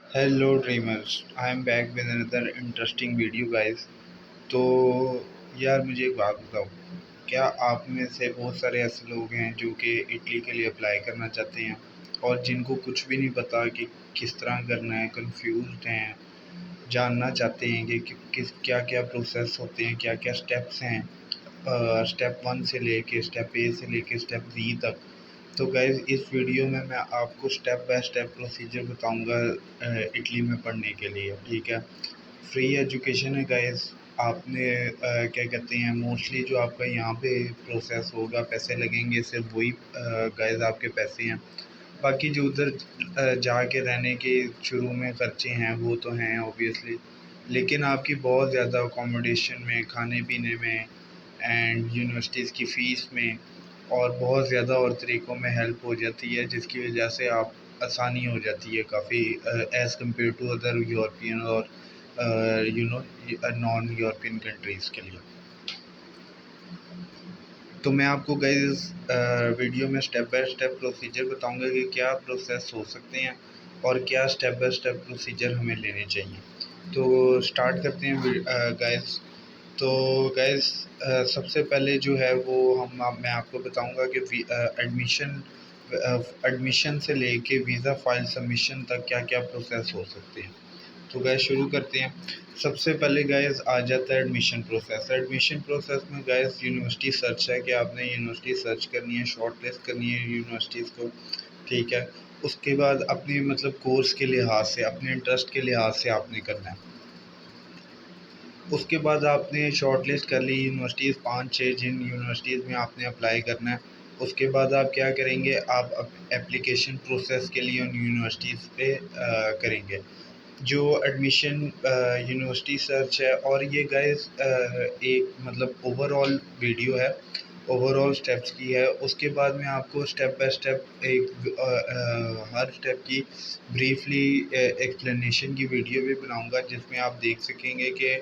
Hello dreamers, I am back with another interesting video guys. तो यार मुझे एक बात बताओ, क्या आप में से बहुत सारे ऐसे लोग हैं जो कि इटली के लिए अप्लाई करना चाहते हैं और जिनको कुछ भी नहीं पता कि किस तरह करना है, कंफ्यूज्ड हैं, जानना चाहते हैं कि किस क्या क्या प्रोसेस होते हैं, क्या क्या स्टेप्स हैं, स्टेप वन से लेके स्टेप ए से लेके स्टेप जी तक। तो गाइज़ इस वीडियो में मैं आपको स्टेप बाय स्टेप प्रोसीजर बताऊंगा इटली में पढ़ने के लिए। ठीक है, फ्री एजुकेशन है गाइज़। आपने क्या कहते हैं, मोस्टली जो आपका यहाँ पे प्रोसेस होगा, पैसे लगेंगे, सिर्फ वही गाइज़ आपके पैसे हैं। बाकी जो उधर जाके रहने के शुरू में खर्चे हैं वो तो हैं ऑब्वियसली, लेकिन आपकी बहुत ज़्यादा अकोमोडेशन में, खाने पीने में एंड यूनिवर्सिटीज़ की फ़ीस में और बहुत ज़्यादा और तरीक़ों में हेल्प हो जाती है, जिसकी वजह से आप आसानी हो जाती है काफ़ी as compare to other European और नॉन यूरोपियन कंट्रीज़ के लिए। तो मैं आपको गाइस वीडियो में स्टेप बाय स्टेप प्रोसीजर बताऊंगा कि क्या प्रोसेस हो सकते हैं और क्या स्टेप बाय स्टेप प्रोसीजर हमें लेने चाहिए। तो स्टार्ट करते हैं गाइस। तो गाइस सबसे पहले जो है वो मैं आपको बताऊंगा कि एडमिशन से लेके वीज़ा फाइल सबमिशन तक क्या क्या प्रोसेस हो सकते हैं। तो गैस शुरू करते हैं। सबसे पहले गैस आ जाता है एडमिशन प्रोसेस। एडमिशन प्रोसेस में गैस यूनिवर्सिटी सर्च है कि आपने यूनिवर्सिटी सर्च करनी है, शॉर्ट लिस्ट करनी है यूनिवर्सिटीज़ को। ठीक है, उसके बाद अपनी मतलब कोर्स के लिहाज से, अपने इंटरेस्ट के लिहाज से आपने करना है। उसके बाद आपने शॉर्ट लिस्ट कर ली यूनिवर्सिटीज़ 5-6 जिन यूनिवर्सिटीज़ में आपने अप्लाई करना है। उसके बाद आप क्या करेंगे, आप एप्लीकेशन प्रोसेस के लिए उन यूनिवर्सिटीज़ पे करेंगे जो एडमिशन यूनिवर्सिटी सर्च है। और ये गाइस एक मतलब ओवरऑल वीडियो है, ओवरऑल स्टेप्स की है। उसके बाद में आपको step by step her step की ब्रीफली एक्सप्लेनेशन की वीडियो भी बनाऊंगा, जिसमें आप देख सकेंगे कि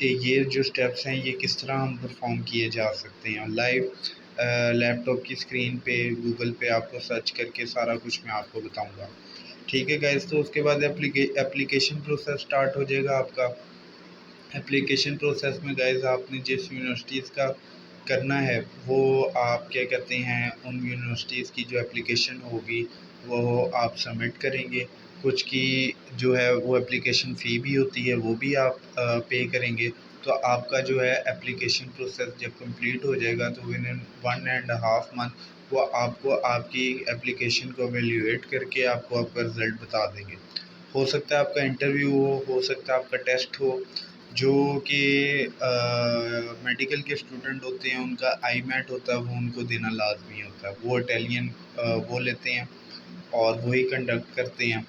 ये जो स्टेप्स हैं ये किस तरह हम परफॉर्म किए जा सकते हैं लाइव लैपटॉप की स्क्रीन पे, गूगल पे आपको सर्च करके सारा कुछ मैं आपको बताऊंगा। ठीक है गाइस, तो उसके बाद एप्लीकेशन प्रोसेस स्टार्ट हो जाएगा आपका। एप्लीकेशन प्रोसेस में गाइस आपने जिस यूनिवर्सिटीज़ का करना है वो आप क्या कहते हैं, उन यूनिवर्सिटीज़ की जो एप्लीकेशन होगी वो आप सबमिट करेंगे। कुछ की जो है वो एप्लीकेशन फ़ी भी होती है, वो भी आप पे करेंगे। तो आपका जो है एप्लीकेशन प्रोसेस जब कंप्लीट हो जाएगा तो विद इन 1.5 मंथ वो आपको आपकी एप्लीकेशन को एवेल्यूएट करके आपको आपका रिज़ल्ट बता देंगे। हो सकता है आपका इंटरव्यू हो सकता है आपका टेस्ट हो। जो कि मेडिकल के स्टूडेंट होते हैं उनका आई मैट होता है, वो उनको देना लाजमी होता है। वो इटालियन वो लेते हैं और वही कंडक्ट करते हैं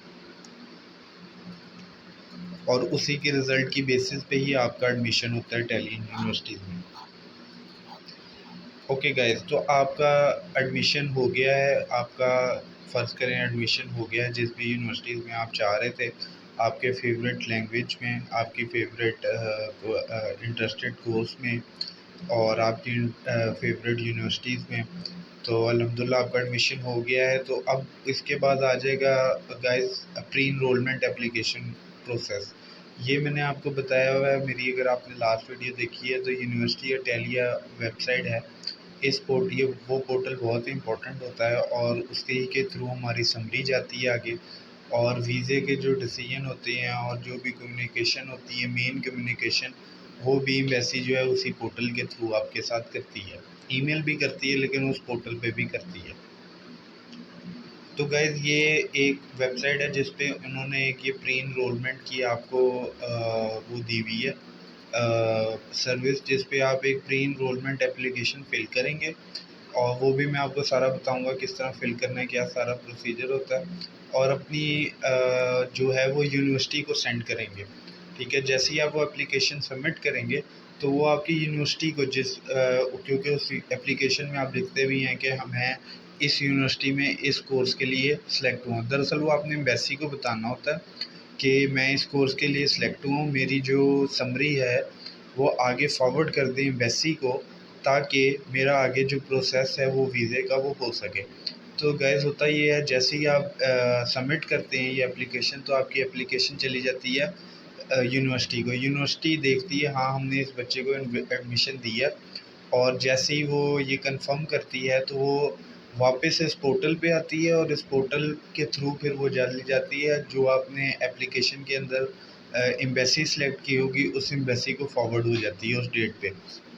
और उसी के रिज़ल्ट की बेसिस पे ही आपका एडमिशन होता है इटालियन यूनिवर्सिटीज़ में। ओके गाइस, तो आपका एडमिशन हो गया है, आपका फ़र्ज़ करें एडमिशन हो गया है जिस भी यूनिवर्सिटीज़ में आप चाह रहे थे, आपके फेवरेट लैंग्वेज में, आपकी फेवरेट इंटरेस्टेड कोर्स में और आपकी फेवरेट यूनिवर्सिटीज़ में। तो अल्हम्दुलिल्लाह आपका एडमिशन हो गया है। तो अब इसके बाद आ जाएगा guys pre enrolment application process. ये मैंने आपको बताया हुआ है, मेरी अगर आपने लास्ट वीडियो देखी है तो यूनिवर्सिटी इटालिया वेबसाइट है। ये वो पोर्टल बहुत ही इंपॉर्टेंट होता है और उसके ही के थ्रू हमारी समरी जाती है आगे। और वीज़े के जो डिसीजन होते हैं और जो भी कम्युनिकेशन होती है, मेन कम्युनिकेशन, वो भी एम्बेसी जो है उसी पोर्टल के थ्रू आपके साथ करती है। ईमेल भी करती है लेकिन उस पोर्टल पे भी करती है। तो गाइज़ ये एक वेबसाइट है जिस पे उन्होंने एक ये प्री इनरोलमेंट की आपको वो दी हुई है सर्विस, जिस पे आप एक प्री इनरोलमेंट एप्लीकेशन फ़िल करेंगे और वो भी मैं आपको सारा बताऊंगा किस तरह फ़िल करना है, क्या सारा प्रोसीजर होता है। और अपनी जो है वो यूनिवर्सिटी को सेंड करेंगे। ठीक है, जैसे ही आप वो एप्लीकेशन सबमिट करेंगे तो वो आपकी यूनिवर्सिटी को क्योंकि उस एप्लीकेशन में आप लिखते भी हैं कि हमें इस यूनिवर्सिटी में इस कोर्स के लिए सिलेक्ट हुआ। दरअसल वो आपने एम्बेसी को बताना होता है कि मैं इस कोर्स के लिए सिलेक्ट हुआ हूँ, मेरी जो समरी है वो आगे फॉरवर्ड कर दें एम्बेसी को, ताकि मेरा आगे जो प्रोसेस है वो वीज़े का वो हो सके। तो गैस होता ये है, जैसे ही आप सबमिट करते हैं ये एप्लीकेशन, तो आपकी एप्लीकेशन चली जाती है यूनिवर्सिटी को। यूनिवर्सिटी देखती है हाँ हमने इस बच्चे को एडमिशन दिया, और जैसे ही वो ये कंफर्म करती है तो वो वापस इस पोर्टल पे आती है, और इस पोर्टल के थ्रू फिर वो चली जाती है जो आपने एप्लीकेशन के अंदर एम्बेसी सेलेक्ट की होगी, उस एम्बेसी को फॉरवर्ड हो जाती है उस डेट पे,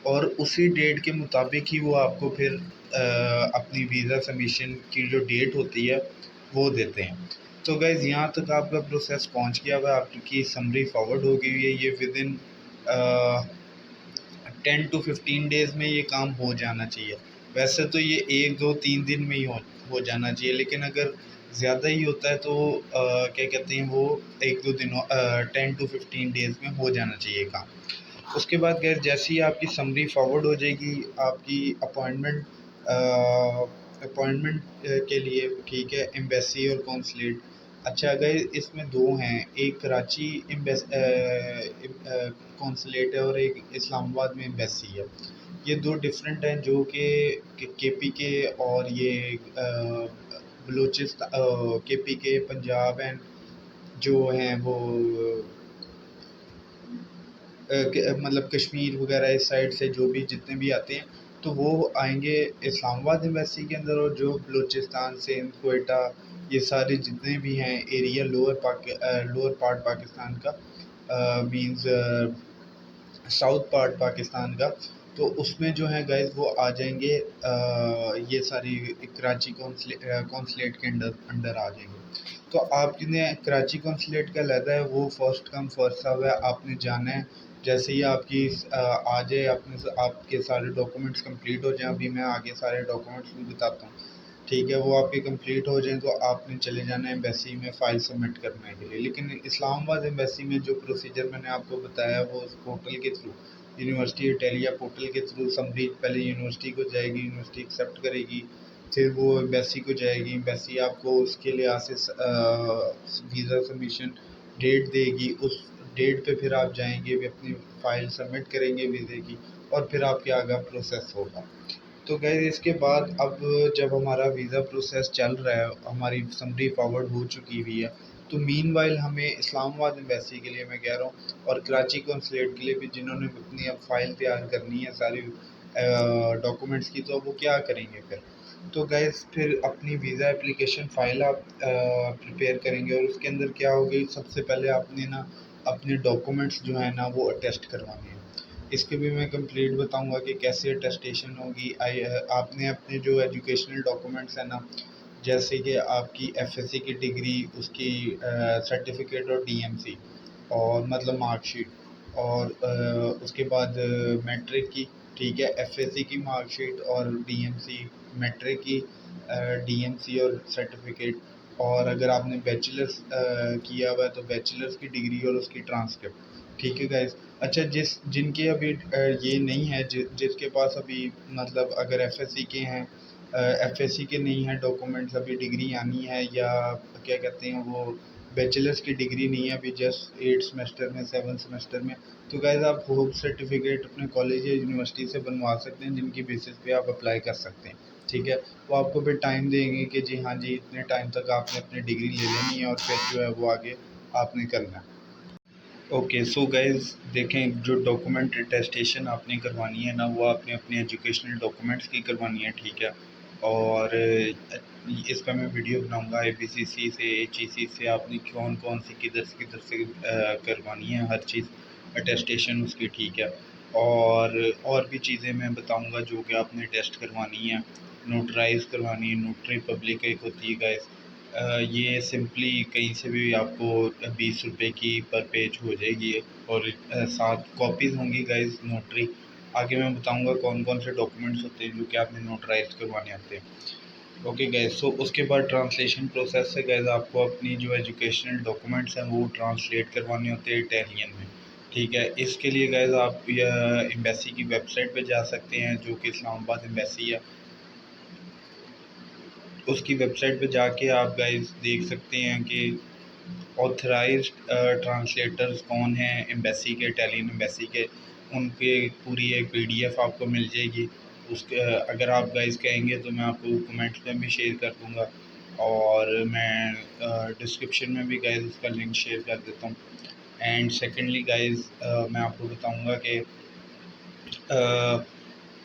और उसी डेट के मुताबिक ही वो आपको फिर अपनी वीज़ा सबमिशन की जो डेट होती है वो देते हैं। तो गाइज़ यहाँ तक आपका प्रोसेस पहुँच गया हुआ है, आपकी समरी फॉरवर्ड हो गई हुई है। ये विद इन 10 to 15 डेज़ में ये काम हो जाना चाहिए। वैसे तो ये 1 2 3 दिन में ही हो जाना चाहिए, लेकिन अगर ज़्यादा ही होता है तो क्या कहते हैं वो 1 2 दिनों 10 to 15 डेज़ में हो जाना चाहिए काम। उसके बाद गैस जैसे ही आपकी समरी फॉरवर्ड हो जाएगी, आपकी अपॉइंटमेंट के लिए, ठीक है, एम्बेसी और कौंसलेट। अच्छा, अगर इसमें दो हैं, एक कराची कौंसलेट है और एक इस्लामाबाद में एम्बेसी है। ये दो डिफरेंट हैं, जो कि KPK और ये बलूचिस्तान, KPK पंजाब एंड जो हैं वो मतलब कश्मीर वगैरह इस साइड से जो भी जितने भी आते हैं, तो वो आएंगे इस्लामाबाद एम्बेसी के अंदर, और जो बलूचिस्तान सिंध कोयटा ये सारे जितने भी हैं एरिया लोअर पार्ट पाकिस्तान का, मींस साउथ पार्ट पाकिस्तान का, तो उसमें जो है गाइस वो आ जाएंगे, ये सारी कराची कौंसलेट के अंडर आ जाएंगे। तो आपने कराची कौंसलेट का लहदा है वो फर्स्ट कम फर्स्ट सर्व है, आपने जाना है। जैसे ही आपकी आ जाए, आपके सारे डॉक्यूमेंट्स कंप्लीट हो जाएं, अभी मैं आगे सारे डॉक्यूमेंट्स भी बताता हूँ, ठीक है, वो आपके कंप्लीट हो जाएं तो आपने चले जाना है एम्बेसी में फ़ाइल सबमिट करने के लिए। लेकिन इस्लामाबाद एम्बेसी में जो प्रोसीजर मैंने आपको बताया वो उस पोर्टल के थ्रू, यूनिवर्सिटी इटालिया पोर्टल के थ्रू समरी पहले यूनिवर्सिटी को जाएगी, यूनिवर्सिटी एक्सेप्ट करेगी, फिर वो एम्बेसी को जाएगी, एम्बेसी आपको उसके लिए से वीज़ा सबमिशन डेट देगी, उस डेट पे फिर आप जाएंगे, भी अपनी फ़ाइल सबमिट करेंगे वीज़े की, और फिर आपके आगे प्रोसेस होगा। तो गैस इसके बाद अब जब हमारा वीज़ा प्रोसेस चल रहा है, हमारी समरी फॉरवर्ड हो चुकी हुई है, तो मीनवाइल हमें इस्लामाबाद एम्बेसी के लिए मैं कह रहा हूँ, और कराची कौंसलेट के लिए भी, जिन्होंने अपनी अब फ़ाइल तैयार करनी है सारी डॉक्यूमेंट्स की, तो अब वो क्या करेंगे फिर। तो गैस फिर अपनी वीज़ा एप्लीकेशन फ़ाइल आप प्रिपेयर करेंगे, और उसके अंदर क्या होगी, सबसे पहले आपने ना अपने डॉक्यूमेंट्स जो है ना वो अटेस्ट करवाने हैं। इसके भी मैं कंप्लीट बताऊंगा कि कैसे अटेस्टेशन होगी। आपने अपने जो एजुकेशनल डॉक्यूमेंट्स हैं ना, जैसे कि आपकी FSC की डिग्री, उसकी सर्टिफिकेट और DMC, और मतलब मार्कशीट, और उसके बाद मैट्रिक की, ठीक है, FSC की मार्कशीट और DMC, मैट्रिक की DMC और सर्टिफिकेट, और अगर आपने बैचलर्स किया हुआ है तो बैचलर्स की डिग्री और उसकी ट्रांसक्रिप्ट, ठीक है गाइस। अच्छा, जिनके अभी ये नहीं है, जिसके पास अभी मतलब अगर FSC के हैं, FSC के नहीं हैं डॉक्यूमेंट्स, अभी डिग्री आनी है, या क्या कहते हैं वो बैचलर्स की डिग्री नहीं है अभी, जस्ट 8 सेमेस्टर में 7 सेमेस्टर में, तो गाइस आप होप सर्टिफिकेट अपने कॉलेज या यूनिवर्सिटी से बनवा सकते हैं, जिनकी बेसिस पे आप अप्लाई कर सकते हैं, ठीक है। वो आपको फिर टाइम देंगे कि जी हाँ जी इतने टाइम तक आपने अपनी डिग्री ले लेनी है, और फिर जो है वो आगे आपने करना है। ओके, सो गाइस देखें, जो डॉक्यूमेंट अटेस्टेशन आपने करवानी है ना, वो आपने अपने एजुकेशनल डॉक्यूमेंट्स की करवानी है, ठीक है। और इस पर मैं वीडियो बनाऊंगा IPCC से, HEC से आपने कौन कौन सी किधर से करवानी है, हर चीज़ अटेस्टेशन उसकी, ठीक है। और भी चीज़ें मैं बताऊंगा जो कि आपने टेस्ट करवानी है, नोटराइज करवानी है, नोटरी पब्लिक एक होती है गाइस। ये सिंपली कहीं से भी आपको 20 रुपये की पर पेज हो जाएगी, और 7 कॉपीज़ होंगी गाइस नोटरी। आगे मैं बताऊंगा कौन कौन से डॉक्यूमेंट्स होते हैं जो कि आपने नोटराइज करवाने होते हैं। ओके गाइस, सो उसके बाद ट्रांसलेशन प्रोसेस है गाइस, आपको अपनी जो एजुकेशनल डॉक्यूमेंट्स हैं वो ट्रांसलेट करवाने होते हैं इटालियन में, ठीक है। इसके लिए गाइस आप एम्बेसी की वेबसाइट पे जा सकते हैं, जो कि इस्लामाबाद एम्बेसी है। उसकी वेबसाइट पे जाके आप गाइस देख सकते हैं कि ऑथराइज्ड ट्रांसलेटर्स कौन हैं एम्बेसी के, इटालियन एम्बेसी के, उनके पूरी एक PDF आपको मिल जाएगी। उसके अगर आप गाइस कहेंगे तो मैं आपको कमेंट्स में भी शेयर कर दूँगा, और मैं डिस्क्रिप्शन में भी गाइस उसका लिंक शेयर कर देता हूँ। एंड सेकेंडली गाइस मैं आपको बताऊँगा कि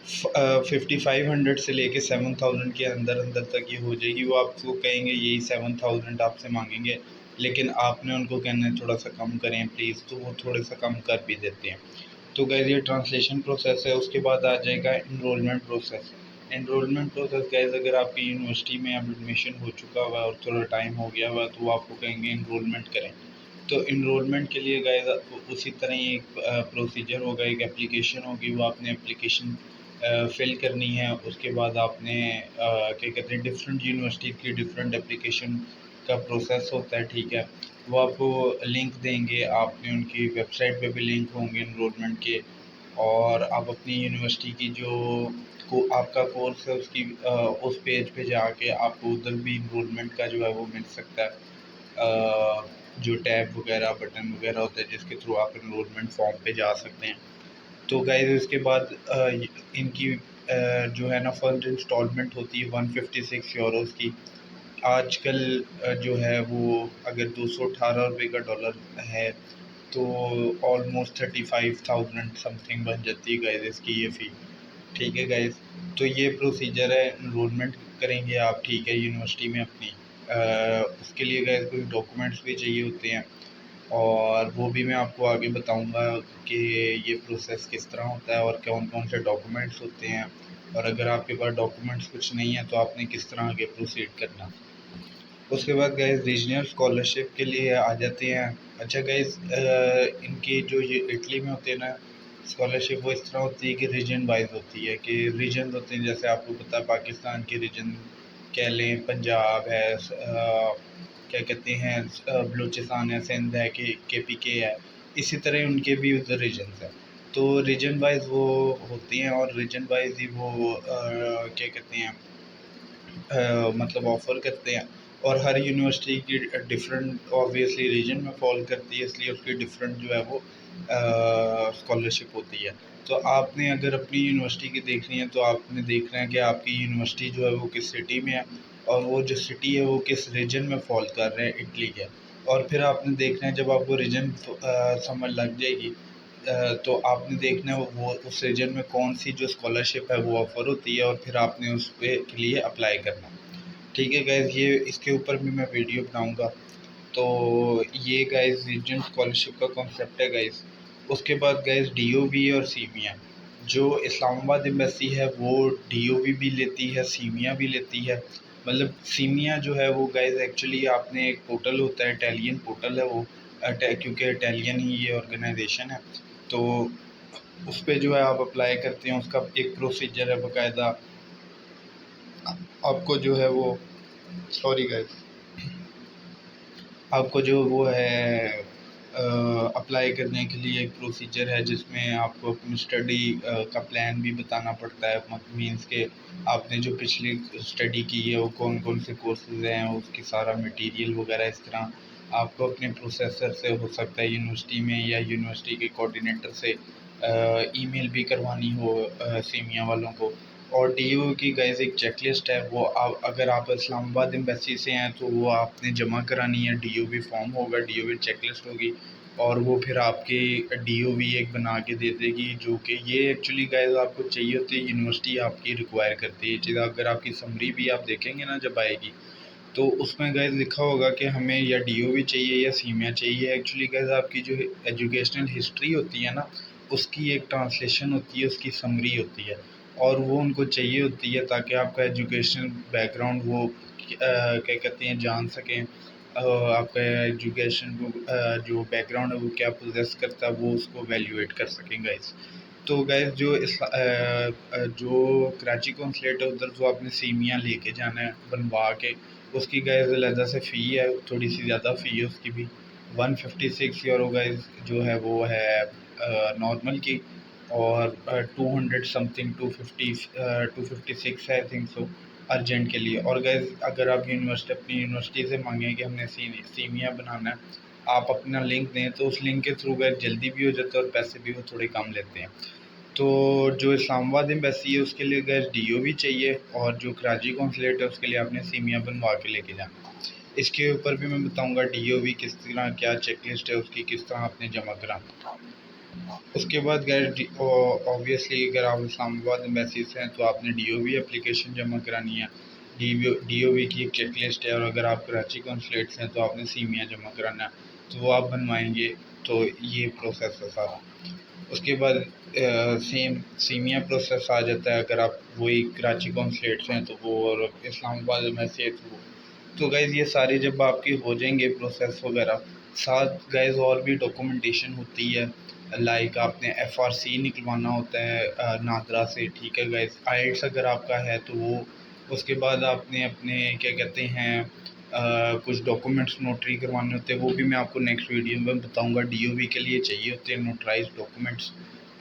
5500 से लेके 7000 के अंदर अंदर तक ये हो जाएगी। वो आपको कहेंगे यही 7000 आपसे मांगेंगे, लेकिन आपने उनको कहना है थोड़ा सा कम करें प्लीज़, तो वो थोड़े सा कम कर भी देते हैं। तो गाइस ये ट्रांसलेशन प्रोसेस है। उसके बाद आ जाएगा enrolment process. Enrolment process guys, अगर आपकी यूनिवर्सिटी में अब एडमिशन हो चुका हुआ है और थोड़ा टाइम हो गया हुआ है, तो वो आपको कहेंगे इनरोलमेंट करें। तो इनरोलमेंट के लिए गाइस उसी तरह ही एक प्रोसीजर होगा, एक एप्लीकेशन होगी, वो आपने एप्लीकेशन फिल करनी है। उसके बाद आपने क्या कहते हैं, डिफरेंट यूनिवर्सिटी की डिफरेंट एप्लीकेशन का प्रोसेस होता है, ठीक है। वो आपको लिंक देंगे, आपने उनकी वेबसाइट पे भी लिंक होंगे इनरोलमेंट के, और आप अपनी यूनिवर्सिटी की जो आपका कोर्स है उसकी उस पेज पे जाके आपको उधर भी इनरोलमेंट का जो है वो मिल सकता है, जो टैब वगैरह बटन वगैरह होता है जिसके थ्रू आप इनरोलमेंट फॉर्म पे जा सकते हैं। तो गाइस इसके बाद इनकी जो है ना फर्स्ट इंस्टॉलमेंट होती है 156 यूरोज़ की। आजकल जो है वो अगर 218 रुपये का डॉलर है, तो ऑलमोस्ट 35,000 समथिंग बन जाती है गाइस इसकी ये फ़ी। ठीक है गाइस, तो ये प्रोसीजर है, इनरोलमेंट करेंगे आप, ठीक है, यूनिवर्सिटी में अपनी। उसके लिए गाइस कुछ डॉक्यूमेंट्स भी चाहिए होते हैं, और वो भी मैं आपको आगे बताऊंगा कि ये प्रोसेस किस तरह होता है और कौन कौन से डॉक्यूमेंट्स होते हैं, और अगर आपके पास डॉक्यूमेंट्स कुछ नहीं है तो आपने किस तरह आगे प्रोसीड करना। उसके बाद गाइस रीजनल स्कॉलरशिप के लिए आ जाते हैं। अच्छा गाइस, इनकी जो ये इटली में होते हैं ना स्कॉलरशिप, वो इस तरह होती है कि रीजन वाइज होती है, कि रीजन होते हैं, जैसे आपको पता है पाकिस्तान के रीजन कह लें, पंजाब है, क्या कहते हैं, बलूचिस्तान है, सिंध है, के पी के है, इसी तरह उनके भी उधर रीजन्स हैं। तो रीजन वाइज वो होती हैं, और रीजन वाइज ही वो क्या कहते हैं, मतलब ऑफ़र करते हैं। और हर यूनिवर्सिटी की डिफरेंट ऑब्वियसली रीजन में फॉल करती है, इसलिए उसकी डिफरेंट जो है वो स्कॉलरशिप होती है। तो आपने अगर अपनी यूनिवर्सिटी की देखनी है, तो आपने देखना है कि आपकी यूनिवर्सिटी जो है वो किस सिटी में है, और वो जो सिटी है वो किस रीजन में फॉल कर रहे हैं इटली के। और फिर आपने देखना है, जब आपको रीजन समझ लग जाएगी, तो आपने देखना है वो उस रीजन में कौन सी जो स्कॉलरशिप है वो ऑफ़र होती है, और फिर आपने उस पे के लिए अप्लाई करना। ठीक है गाइज़, ये इसके ऊपर भी मैं वीडियो बनाऊँगा। तो ये गाइज़ रीजनल स्कॉलरशिप का कॉन्सेप्ट है गाइज़। उसके बाद गाइज़ डीओवी और सीमिया। जो इस्लामाबाद एम्बेसी है वो डीओवी भी लेती है, सीमिया भी लेती है। मतलब सीमिया जो है वो गाइज़ एक्चुअली आपने एक पोर्टल होता है, इटालियन पोर्टल है वो, क्योंकि इटालियन ही ये ऑर्गेनाइजेशन है। तो उस पे जो है आप अप्लाई करते हैं, उसका एक प्रोसीजर है बाकायदा। आपको जो है वो, सॉरी गाइस, आपको जो वो है अप्लाई करने के लिए एक प्रोसीजर है, जिसमें आपको अपनी स्टडी का प्लान भी बताना पड़ता है। मीन्स के आपने जो पिछली स्टडी की है वो कौन कौन से कोर्सेज हैं, उसकी सारा मटेरियल वगैरह, इस तरह आपको अपने प्रोफेसर से हो सकता है यूनिवर्सिटी में, या यूनिवर्सिटी के कोऑर्डिनेटर से ईमेल भी करवानी हो सीमिया वालों को। और डीओ की गाइस एक चेकलिस्ट है, वो आप अगर आप इस्लामाबाद एम्बेसी से हैं तो वो आपने जमा करानी है। डीओवी फॉर्म होगा, डीओवी चेकलिस्ट होगी, और वो फिर आपकी डीओवी एक बना के दे देगी, जो कि ये एक्चुअली गाइस आपको चाहिए होती है, यूनिवर्सिटी आपकी रिक्वायर करती है ये चीज़। अगर आपकी समरी भी आप देखेंगे ना जब आएगी, तो उसमें गाइस लिखा होगा कि हमें या डीओवी चाहिए या सीमिया चाहिए। एक्चुअली गाइस आपकी जो एजुकेशनल हिस्ट्री होती है ना, उसकी एक ट्रांसलेशन होती है, उसकी समरी होती है, और वो उनको चाहिए होती है ताकि आपका एजुकेशनल बैकग्राउंड वो क्या कहते हैं जान सकें, आपका एजुकेशन को जो बैकग्राउंड है वो क्या पोजेस करता है, वो उसको वैल्यूएट कर सकें गाइस। तो गाइस जो कराची कॉन्सुलेट है उधर, जो आपने सीमिया लेके जाना है बनवा के, उसकी गाइस अलहदा से फ़ी है, थोड़ी सी ज़्यादा फ़ी है उसकी भी, 156 यूरो गाइस जो है वो है नॉर्मल की, और 200 समथिंग, 256 है आई थिंक सो, अर्जेंट के लिए। और गाइस अगर आप अपनी यूनिवर्सिटी से मांगें कि हमने सीमिया बनाना है, आप अपना लिंक दें, तो उस लिंक के थ्रू गाइस जल्दी भी हो जाता है और पैसे भी वो थोड़े कम लेते हैं। तो जो इस्लामाबाद एम्बेसी है उसके लिए गैस डीओ भी चाहिए, और जो कराची कौंसलेट है उसके लिए आपने सीमिया बनवा के लेके जाना। इसके ऊपर भी मैं बताऊंगा डीओ किस तरह, क्या चेकलिस्ट है उसकी, किस तरह आपने जमा कराना। उसके बाद गैस ऑब्वियसली अगर आप इस्लामाबाद एम्बेसी से हैं तो आपने डीओ एप्लीकेशन जमा करानी है। डीओ की एक चेकलिस्ट है, और अगर आप कराची कौंसलेट से हैं तो आपने सीमिया जमा कराना है, तो वो आप बनवाएंगे। तो ये प्रोसेस है सारा। उसके बाद सेम सीमिया प्रोसेस आ जाता है अगर आप वही कराची कौंसलेट से हैं तो वो, और इस्लामाबाद में से तो गाइज़ ये सारे जब आपके हो जाएंगे प्रोसेस वगैरह, साथ गाइज़ और भी डॉक्यूमेंटेशन होती है। लाइक आपने एफआरसी निकलवाना होता है नादरा से, ठीक है गाइज़। आइल्स अगर आपका है तो वो, उसके बाद आपने अपने क्या कहते हैं कुछ डॉक्यूमेंट्स नोटरी करवाने होते हैं, वो भी मैं आपको नेक्स्ट वीडियो में बताऊंगा। डीओवी के लिए चाहिए होते हैं नोटराइज डॉक्यूमेंट्स।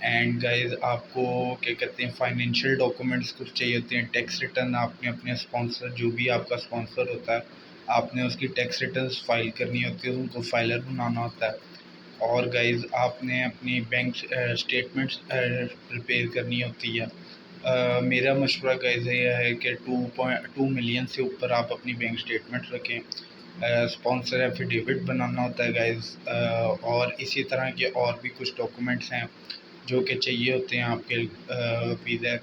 एंड गाइस आपको क्या कहते हैं फाइनेंशियल डॉक्यूमेंट्स कुछ चाहिए होते हैं। टैक्स रिटर्न आपने अपने स्पॉन्सर, जो भी आपका स्पॉन्सर होता है, आपने उसकी टैक्स रिटर्न्स फाइल करनी होती है, उनको फाइलर बनाना होता है। और गाइस आपने अपनी बैंक स्टेटमेंट्स प्रिपेयर करनी होती है। मेरा मशवरा गाइस ये है कि 2.2 मिलियन से ऊपर आप अपनी बैंक स्टेटमेंट रखें। स्पॉन्सर एफिडेविट बनाना होता है गाइस, और इसी तरह के और भी कुछ डॉक्यूमेंट्स हैं जो कि चाहिए होते हैं आपके वीज़ा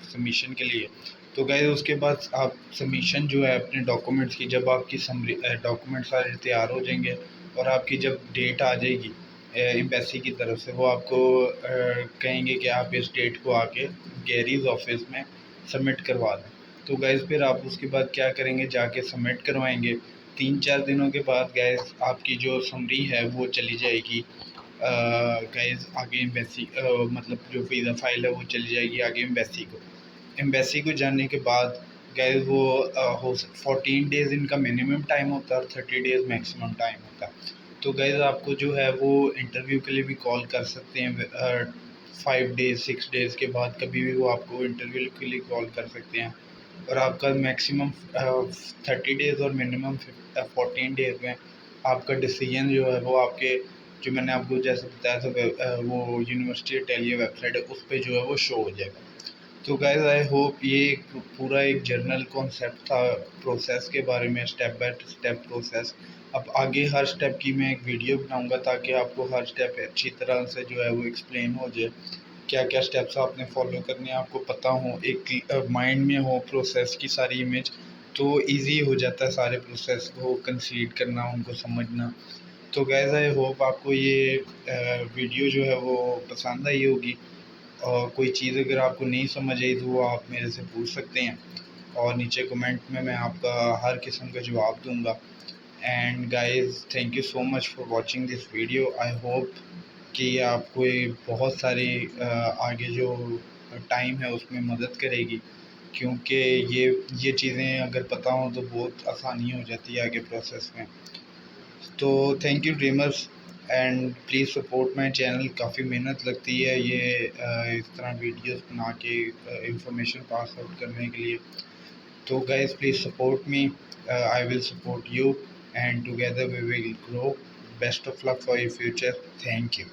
सबमिशन के लिए। तो गाइस उसके बाद आप सबमिशन जो है अपने डॉक्यूमेंट्स की, जब आपकी डॉक्यूमेंट सारे तैयार हो जाएंगे और आपकी जब डेट आ जाएगी एम्बेसी की तरफ से, वो आपको कहेंगे कि आप इस डेट को आके गैरीज ऑफिस में सबमिट करवा दें। तो गैस फिर आप उसके बाद क्या करेंगे, जाके सबमिट करवाएंगे। 3-4 दिनों के बाद गैस आपकी जो समरी है वो चली जाएगी गैस आगे एम्बेसी, मतलब जो वीज़ा फाइल है वो चली जाएगी आगे एम्बेसी को। एम्बेसी को जाने के बाद गैस वो हो 14 डेज़ इनका मिनिमम टाइम होता है और 30 डेज़ मैक्सिमम टाइम होता है। तो गैस आपको जो है वो इंटरव्यू के लिए भी कॉल कर सकते हैं। 5 डेज़ 6 डेज़ के बाद कभी भी वो आपको इंटरव्यू के लिए कॉल कर सकते हैं। और आपका मैक्सिमम 30 डेज़ और मिनिमम 14 डेज़ में आपका डिसीजन जो है वो आपके, जो मैंने आपको जैसे बताया था वो यूनिवर्सिटी टेलियो वेबसाइट है उस पर जो है वो शो हो जाएगा। तो गाइस आई होप ये पूरा एक जर्नल कॉन्सेप्ट था प्रोसेस के बारे में, स्टेप बाय स्टेप प्रोसेस। अब आगे हर स्टेप की मैं एक वीडियो बनाऊंगा ताकि आपको हर स्टेप अच्छी तरह से जो है वो एक्सप्लेन हो जाए, क्या क्या स्टेप्स आपने फॉलो करने हैं, आपको पता हो, एक माइंड में हो प्रोसेस की सारी इमेज, तो इजी हो जाता है सारे प्रोसेस को कंसीड करना, उनको समझना। तो गैस आई होप आपको ये वीडियो जो है वो पसंद आई होगी। और कोई चीज़ अगर आपको नहीं समझ आई तो वो आप मेरे से पूछ सकते हैं, और नीचे कमेंट में मैं आपका हर किस्म का जवाब दूंगा। And guys thank you so much for watching this video. I hope कि ये आपको ये बहुत सारी आगे जो टाइम है उसमें मदद करेगी, क्योंकि ये चीज़ें अगर पता हों तो बहुत आसानी हो जाती है आगे प्रोसेस में। तो thank you dreamers, and please support my channel. काफ़ी मेहनत लगती है ये इस तरह वीडियोस बना के इंफॉर्मेशन पास आउट करने के लिए। तो guys please support me, I will support you, and together we will grow. Best of luck for your future. Thank you.